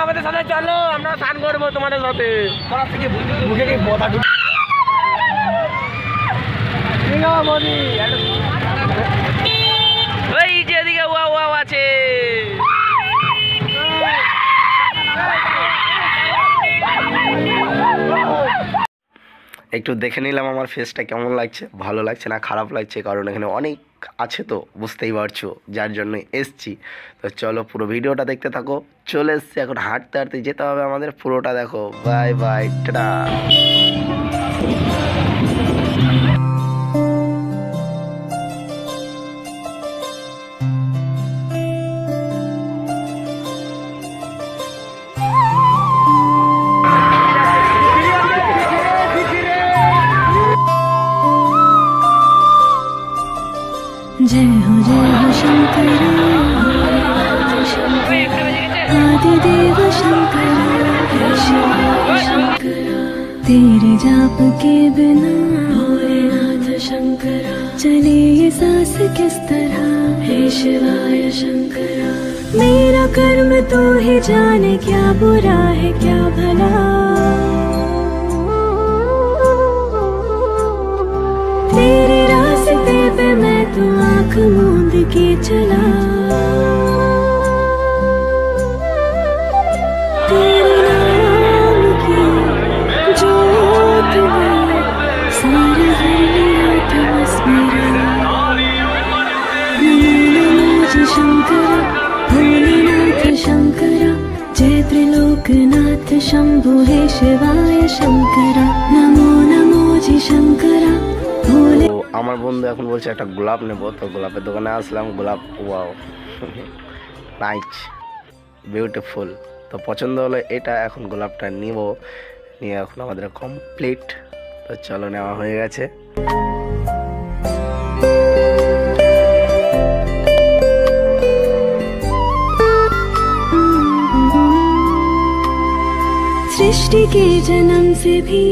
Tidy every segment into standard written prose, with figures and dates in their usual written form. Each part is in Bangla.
আমাদের সাথে চলো, আমরা স্নান করবো তোমাদের সাথে। ওই যেদিকে ওয়াও ওয়াও আছে। একটু দেখে নিলাম আমার ফেসটা কেমন লাগছে, ভালো লাগছে না খারাপ লাগছে, কারণ এখানে অনেক আছে তো বুঝতেই পারছো, যার জন্য এসছি। তো চলো পুরো ভিডিওটা দেখতে থাকো। চলে এসছি এখন, হাঁটতে হাঁটতে যেতে হবে আমাদের, পুরোটা দেখো। Bye bye, tata. जय हो शंकर आदिदेव शंकर तेरे जाप के बिना भोलेनाथ शंकर चले ये सांस किस तरह हे शिवाय शंकर। मेरा कर्म तू ही जाने, क्या बुरा है क्या भला, तेरे रास्ते पे मैं तो आँख मूंद के चला, तेरे नाम की जोत में सारा भर लिया था बस मेरा। नमो जी शंकर भोलेनाथ शंकर, जय त्रिलोकनाथ शंभु हे शिवाय शंकर। नमो नमो जी शंकर। আমার বন্ধু এখন বলছে একটা গোলাপ নেবো, তো গোলাপের দোকানে আসলাম। গোলাপ ওয়াও নাইস বিউটিফুল, তো পছন্দ হলো এটা। এখন গোলাপটা নিব, নিয়ে এখন আমাদের কমপ্লিট। তো চলো, নেওয়া হয়ে গেছে। सृष्टि के जन्म से भी।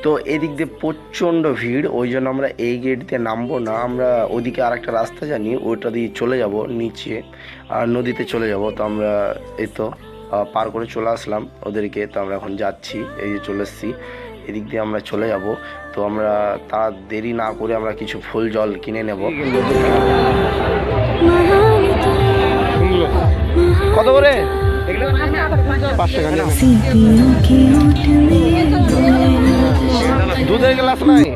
তো তো এদিক দিয়ে প্রচণ্ড ভিড়, ওই জন্য আমরা এই গেট দিয়ে নামবো না, আমরা ওদিকে আর একটা রাস্তা জানি, ওইটা দিয়ে চলে যাব নিচে আর নদীতে চলে যাব। তো আমরা এই তো পার করে চলে আসলাম ওদেরকে। তো আমরা এখন যাচ্ছি, এই যে চলে এসেছি, এদিক দিয়ে আমরা চলে যাব। তো আমরা তার দেরি না করে আমরা কিছু ফুল জল কিনে নেব। কত করে? 5 টাকা। দুধের গ্লাস নাই?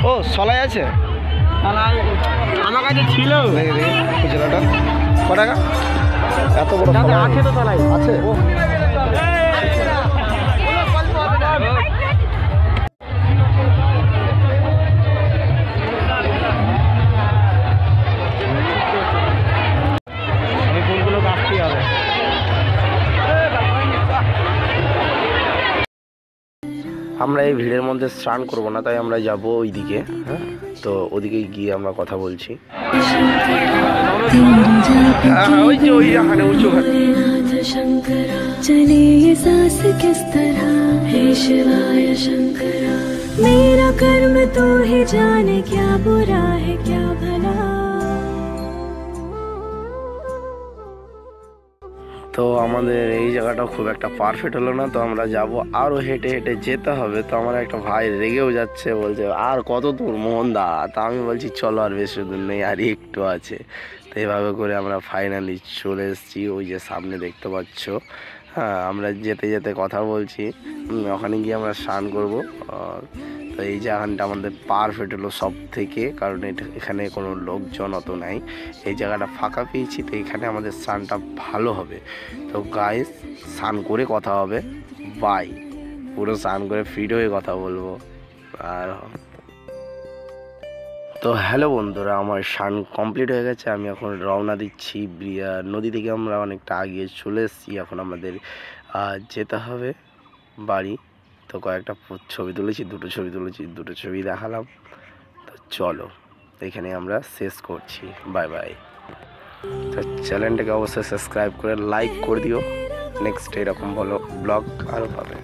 ও সলাই আছে, আমার কাছে ছিল খুচরাটা ক টাকা? এত বড় আছে তো সলাই আছে। আমরা এই ভিড়ের মধ্যে স্নান করব না, তাই আমরা যাব ওইদিকে। হ্যাঁ, তো ওদিকে গিয়ে আমরা কথা বলছি। ওই যে ওই এখানে উঁচু चले ये सांस किस तरह हे शिवाय शंकरा मेरा कर्म तो ही जाने क्या बुरा है क्या भला। তো আমাদের এই জায়গাটা খুব একটা পারফেক্ট হলো না, তো আমরা যাব, আরও হেঁটে হেঁটে যেতে হবে। তো আমার একটা ভাই রেগেও যাচ্ছে, বলছে আর কত দূর মোহনদা? তা আমি বলছি চলো আর বেশি দূর নেই, আর একটু আছে। তো এইভাবে করে আমরা ফাইনালি চলে এসেছি, ওই যে সামনে দেখতে পাচ্ছ। হ্যাঁ, আমরা যেতে যেতে কথা বলছি, ওখানে গিয়ে আমরা স্নান করবো। তো এই জায়গাটা আমাদের পারফেক্ট হলো সব থেকে, কারণ এখানে কোনো লোকজন অত নাই, এই জায়গাটা ফাঁকা পেয়েছি, তো এখানে আমাদের স্নানটা ভালো হবে। তো গাইস, স্নান করে কথা হবে, বাই। পুরো স্নান করে ফিট হয়ে কথা বলবো। আর তো হ্যালো বন্ধুরা, আমার স্নান কমপ্লিট হয়ে গেছে, আমি এখন রওনা দিচ্ছি। নদী থেকে আমরা অনেকটা আগিয়ে চলে এসেছি, এখন আমাদের যেতে হবে বাড়ি। তো কয়েকটা ছবি তুলেছি, দুটো ছবি দেখালাম। তো চলো, এখানে আমরা শেষ করছি, বাই বাই। তো চ্যানেলটাকে অবশ্যই সাবস্ক্রাইব করে লাইক করে দিও, নেক্সট এরকম ভালো ব্লগ আরও পাবে।